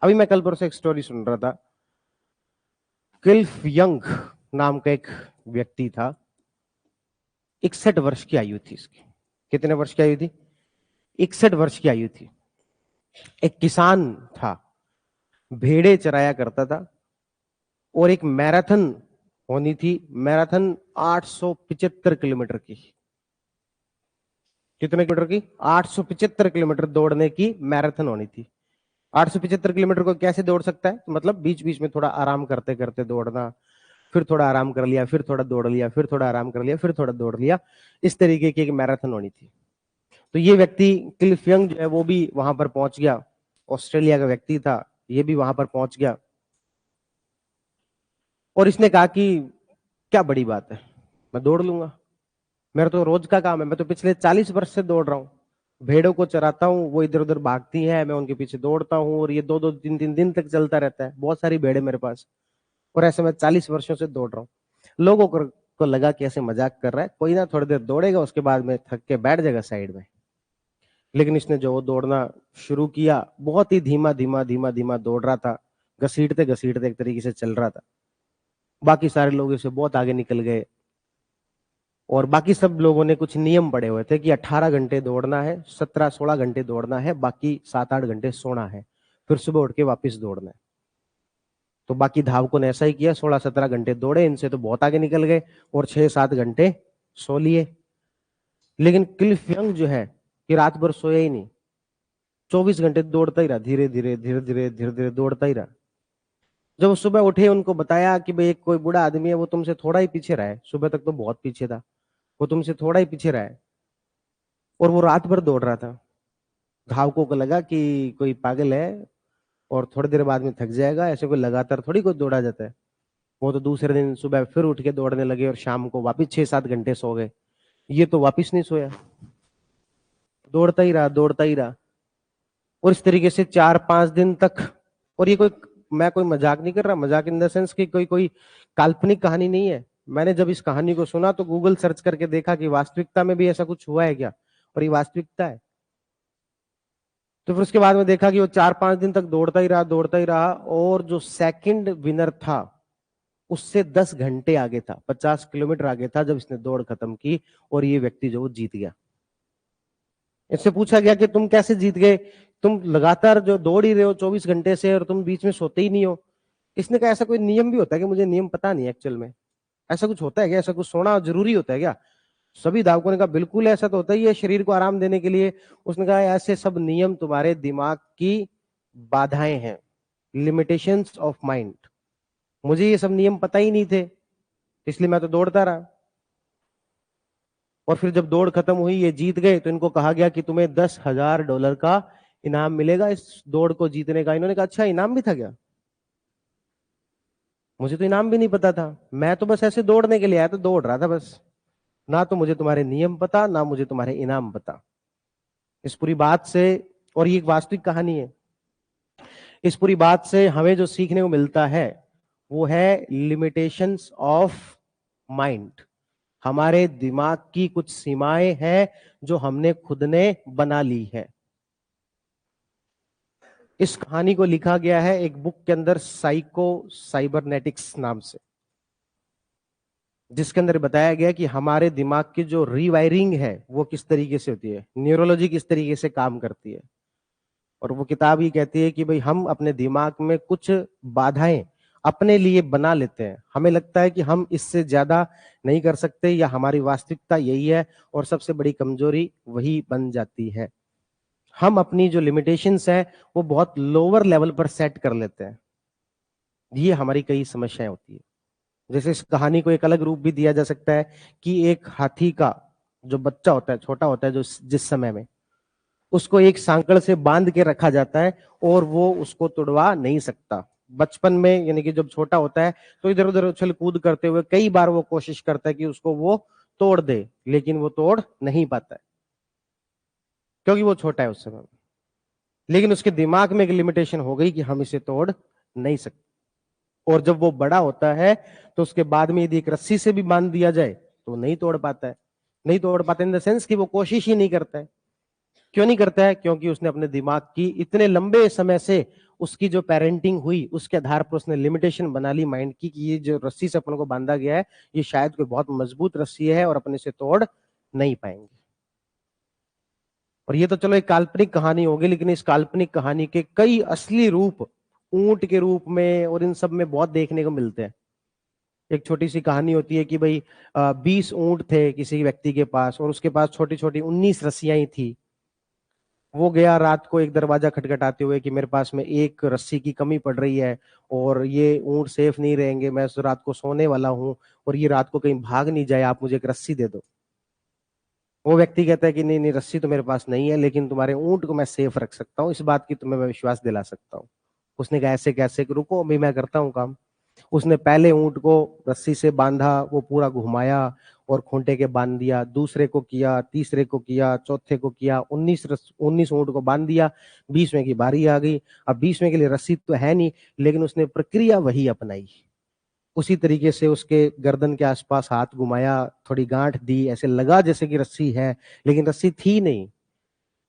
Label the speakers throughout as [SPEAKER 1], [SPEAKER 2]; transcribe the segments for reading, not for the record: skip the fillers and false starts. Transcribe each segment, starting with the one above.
[SPEAKER 1] अभी मैं कल परसों एक स्टोरी सुन रहा था। किल्फ यंग नाम का एक व्यक्ति था, 61 वर्ष की आयु थी इसकी। कितने वर्ष की आयु थी? 61 वर्ष की आयु थी। एक किसान था, भेड़े चराया करता था और एक मैराथन होनी थी। मैराथन 875 किलोमीटर की। कितने किलोमीटर की? 875 किलोमीटर दौड़ने की मैराथन होनी थी। 875 किलोमीटर को कैसे दौड़ सकता है? मतलब बीच बीच में थोड़ा आराम करते करते दौड़ना, फिर थोड़ा आराम कर लिया, फिर थोड़ा दौड़ लिया, फिर थोड़ा आराम कर लिया, फिर थोड़ा दौड़ लिया। इस तरीके की एक मैराथन होनी थी। तो ये व्यक्ति क्लिफ यंग जो है वो भी वहां पर पहुंच गया। ऑस्ट्रेलिया का व्यक्ति था, ये भी वहां पर पहुंच गया और इसने कहा कि क्या बड़ी बात है, मैं दौड़ लूंगा, मेरा तो रोज का काम है, मैं तो पिछले 40 वर्ष से दौड़ रहा हूँ। भेड़ों को चराता हूँ, वो इधर उधर भागती है, मैं उनके पीछे दौड़ता हूँ और ये 2-2 3-3 दिन तक चलता रहता है। बहुत सारी भेड़े मेरे पास और ऐसे मैं 40 वर्षों से दौड़ रहा हूँ। लोगों को लगा कि ऐसे मजाक कर रहा है, कोई ना थोड़ी देर दौड़ेगा उसके बाद में थक के बैठ जाएगा साइड में। लेकिन इसने जो दौड़ना शुरू किया, बहुत ही धीमा धीमा धीमा धीमा दौड़ रहा था, घसीटते घसीटते एक तरीके से चल रहा था। बाकी सारे लोग इसे बहुत आगे निकल गए और बाकी सब लोगों ने कुछ नियम पड़े हुए थे कि 18 घंटे दौड़ना है, 17-16 घंटे दौड़ना है, बाकी 7-8 घंटे सोना है, फिर सुबह उठ के वापस दौड़ना है। तो बाकी धावकों ने ऐसा ही किया, 16-17 घंटे दौड़े, इनसे तो बहुत आगे निकल गए और 6-7 घंटे सो लिए। लेकिन क्लिफ यंग जो है कि रात भर सोया ही नहीं, 24 घंटे दौड़ता ही रहा, धीरे धीरे धीरे धीरे धीरे धीरे दौड़ता ही रहा। जब वो सुबह उठे, उनको बताया कि भाई एक कोई बूढ़ा आदमी है, वो तुमसे थोड़ा ही पीछे रहा है, सुबह तक तो बहुत पीछे था, वो तुमसे थोड़ा ही पीछे रहा है और वो रात भर दौड़ रहा था। धावकों को लगा कि कोई पागल है और थोड़ी देर बाद में थक जाएगा, ऐसे कोई लगातार थोड़ी कोई दौड़ा जाता है। वो तो दूसरे दिन सुबह फिर उठ के दौड़ने लगे और शाम को वापिस 6-7 घंटे सो गए। ये तो वापिस नहीं सोया, दौड़ता ही रहा, दौड़ता ही रहा और इस तरीके से 4-5 दिन तक। और ये कोई, मैं कोई मजाक नहीं कर रहा, मजाक इन द सेंस कि कोई कोई काल्पनिक कहानी नहीं है। मैंने जब इस कहानी को सुना तो गूगल सर्च करके देखा कि वास्तविकता में भी ऐसा कुछ हुआ है क्या, और ये वास्तविकता है। तो फिर उसके बाद में देखा कि वो 4-5 दिन तक दौड़ता ही रहा, दौड़ता ही रहा और जो सेकंड विनर था उससे 10 घंटे आगे था, 50 किलोमीटर आगे था जब इसने दौड़ खत्म की और ये व्यक्ति जो जीत गया। इससे पूछा गया कि तुम कैसे जीत गए, तुम लगातार जो दौड़ ही रहे हो 24 घंटे से और तुम बीच में सोते ही नहीं हो। इसने कहा ऐसा कोई नियम भी होता है कि मुझे नियम पता नहीं एक्चुअल में, ऐसा कुछ होता है क्या, ऐसा कुछ सोना जरूरी होता है क्या? सभी धावकों ने कहा बिल्कुल ऐसा तो होता ही है, शरीर को आराम देने के लिए। उसने कहा ऐसे सब नियम तुम्हारे दिमाग की बाधाएं हैं, लिमिटेशंस ऑफ माइंड। मुझे ये सब नियम पता ही नहीं थे, इसलिए मैं तो दौड़ता रहा। और फिर जब दौड़ खत्म हुई, ये जीत गए, तो इनको कहा गया कि तुम्हें $10,000 का इनाम मिलेगा इस दौड़ को जीतने का। इन्होंने कहा अच्छा, इनाम भी था क्या? मुझे तो इनाम भी नहीं पता था, मैं तो बस ऐसे दौड़ने के लिए आया था, दौड़ रहा था बस, ना तो मुझे तुम्हारे नियम पता, ना मुझे तुम्हारे इनाम पता। इस पूरी बात से, और ये एक वास्तविक कहानी है, इस पूरी बात से हमें जो सीखने को मिलता है वो है लिमिटेशंस ऑफ माइंड। हमारे दिमाग की कुछ सीमाएं हैं जो हमने खुद ने बना ली है। इस कहानी को लिखा गया है एक बुक के अंदर, साइको साइबरनेटिक्स नाम से, जिसके अंदर बताया गया कि हमारे दिमाग की जो रीवायरिंग है वो किस तरीके से होती है, न्यूरोलॉजी किस तरीके से काम करती है। और वो किताब ही कहती है कि भाई हम अपने दिमाग में कुछ बाधाएं अपने लिए बना लेते हैं, हमें लगता है कि हम इससे ज्यादा नहीं कर सकते या हमारी वास्तविकता यही है, और सबसे बड़ी कमजोरी वही बन जाती है। हम अपनी जो लिमिटेशंस है वो बहुत लोअर लेवल पर सेट कर लेते हैं, ये हमारी कई समस्याएं होती है। जैसे इस कहानी को एक अलग रूप भी दिया जा सकता है कि एक हाथी का जो बच्चा होता है, छोटा होता है, जो जिस समय में उसको एक सांकड़ से बांध के रखा जाता है और वो उसको तुड़वा नहीं सकता। बचपन में यानी कि जब छोटा होता है तो इधर उधर उछल कूद करते हुए कई बार वो कोशिश करता है कि उसको वो तोड़ दे, लेकिन वो तोड़ नहीं पाता है क्योंकि वो छोटा है उस समय। लेकिन उसके दिमाग में एक लिमिटेशन हो गई कि हम इसे तोड़ नहीं सकते। और जब वो बड़ा होता है तो उसके बाद में यदि एक रस्सी से भी बांध दिया जाए तो नहीं तोड़ पाता है। नहीं तोड़ पाता इन द सेंस कि वो कोशिश ही नहीं करता है। क्यों नहीं करता है? क्योंकि उसने अपने दिमाग की इतने लंबे समय से उसकी जो पेरेंटिंग हुई उसके आधार पर उसने लिमिटेशन बना ली माइंड की कि ये जो रस्सी से अपन को बांधा गया है ये शायद कोई बहुत मजबूत रस्सी है और अपने से तोड़ नहीं पाएंगे। और ये तो चलो एक काल्पनिक कहानी होगी, लेकिन इस काल्पनिक कहानी के कई असली रूप ऊंट के रूप में और इन सब में बहुत देखने को मिलते हैं। एक छोटी सी कहानी होती है कि भाई 20 ऊंट थे किसी व्यक्ति के पास और उसके पास छोटी छोटी 19 रस्सियां ही थी। वो गया रात को एक दरवाजा खटखटाते हुए कि मेरे पास में एक रस्सी की कमी पड़ रही है और ये ऊंट सेफ नहीं रहेंगे, मैं रात को सोने वाला हूँ और ये रात को कहीं भाग नहीं जाए, आप मुझे एक रस्सी दे दो। वो व्यक्ति कहता है कि नहीं नहीं, रस्सी तो मेरे पास नहीं है, लेकिन तुम्हारे ऊंट को मैं सेफ रख सकता हूँ, इस बात की तुम्हें मैं विश्वास दिला सकता हूँ। उसने कहा ऐसे कैसे, रुको अभी मैं करता हूँ काम। उसने पहले ऊंट को रस्सी से बांधा, वो पूरा घुमाया और खूंटे के बांध दिया, दूसरे को किया, तीसरे को किया, चौथे को किया, 19 ऊंट को बांध दिया। 20वें की बारी आ गई। अब 20वें के लिए रस्सी तो है नहीं, लेकिन उसने प्रक्रिया वही अपनाई। उसी तरीके से उसके गर्दन के आसपास हाथ घुमाया, थोड़ी गांठ दी, ऐसे लगा जैसे कि रस्सी है, लेकिन रस्सी थी नहीं।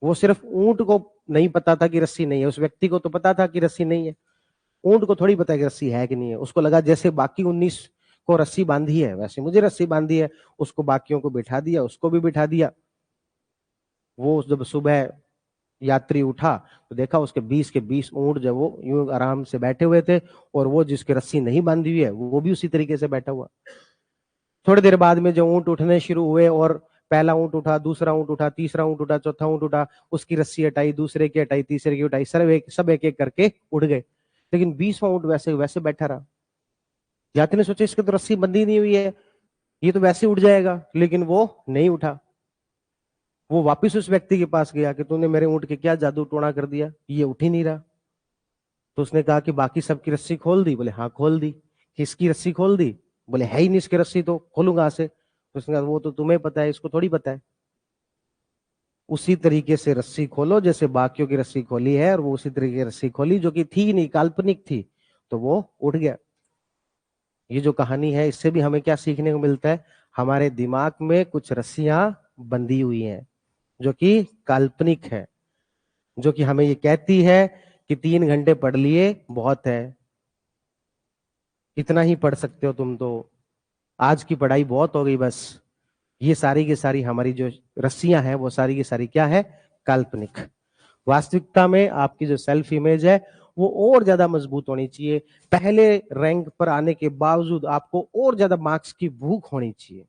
[SPEAKER 1] वो सिर्फ ऊंट को नहीं पता था कि रस्सी नहीं है, उस व्यक्ति को तो पता था कि रस्सी नहीं है। ऊंट को थोड़ी पता है कि रस्सी है कि नहीं है। उसको लगा जैसे बाकी 19 को रस्सी बांधी है वैसे मुझे रस्सी बांधी है। उसको बाकियों को बिठा दिया, उसको भी बिठा दिया। वो जब सुबह यात्री उठा तो देखा उसके 20 के 20 ऊंट जब वो यूं आराम से बैठे हुए थे और वो जिसकी रस्सी नहीं बांधी हुई है वो भी उसी तरीके से बैठा हुआ। थोड़ी देर बाद में जो ऊंट उठने शुरू हुए और पहला ऊंट उठा, दूसरा ऊंट उठा, तीसरा ऊंट उठा, चौथा ऊंट उठा, उसकी रस्सी हटाई, दूसरे की हटाई, तीसरे की उठाई, सब एक एक करके उठ गए। लेकिन 20वां ऊंट वैसे वैसे बैठा रहा। यात्री ने सोचा इसकी तो रस्सी बंधी नहीं हुई है, ये तो वैसे उठ जाएगा, लेकिन वो नहीं उठा। वो वापिस उस व्यक्ति के पास गया कि तूने मेरे ऊंट के क्या जादू टोना कर दिया, ये उठ ही नहीं रहा। तो उसने कहा कि बाकी सबकी रस्सी खोल दी? बोले हाँ खोल दी। किसकी रस्सी खोल दी? बोले है ही नहीं इसकी रस्सी, तो खोलूंगा से। तो उसने कहा वो तो तुम्हें पता है, इसको थोड़ी पता है। उसी तरीके से रस्सी खोलो जैसे बाकियों की रस्सी खोली है, और वो उसी तरीके की रस्सी खोली जो कि थी नहीं, काल्पनिक थी, तो वो उठ गया। ये जो कहानी है इससे भी हमें क्या सीखने को मिलता है? हमारे दिमाग में कुछ रस्सियां बंधी हुई हैं जो कि काल्पनिक है, जो कि हमें ये कहती है कि 3 घंटे पढ़ लिए बहुत है, इतना ही पढ़ सकते हो तुम, तो आज की पढ़ाई बहुत हो गई बस। ये सारी की सारी हमारी जो रस्सियां हैं वो सारी की सारी क्या है? काल्पनिक। वास्तविकता में आपकी जो सेल्फ इमेज है वो और ज्यादा मजबूत होनी चाहिए। पहले रैंक पर आने के बावजूद आपको और ज्यादा मार्क्स की भूख होनी चाहिए।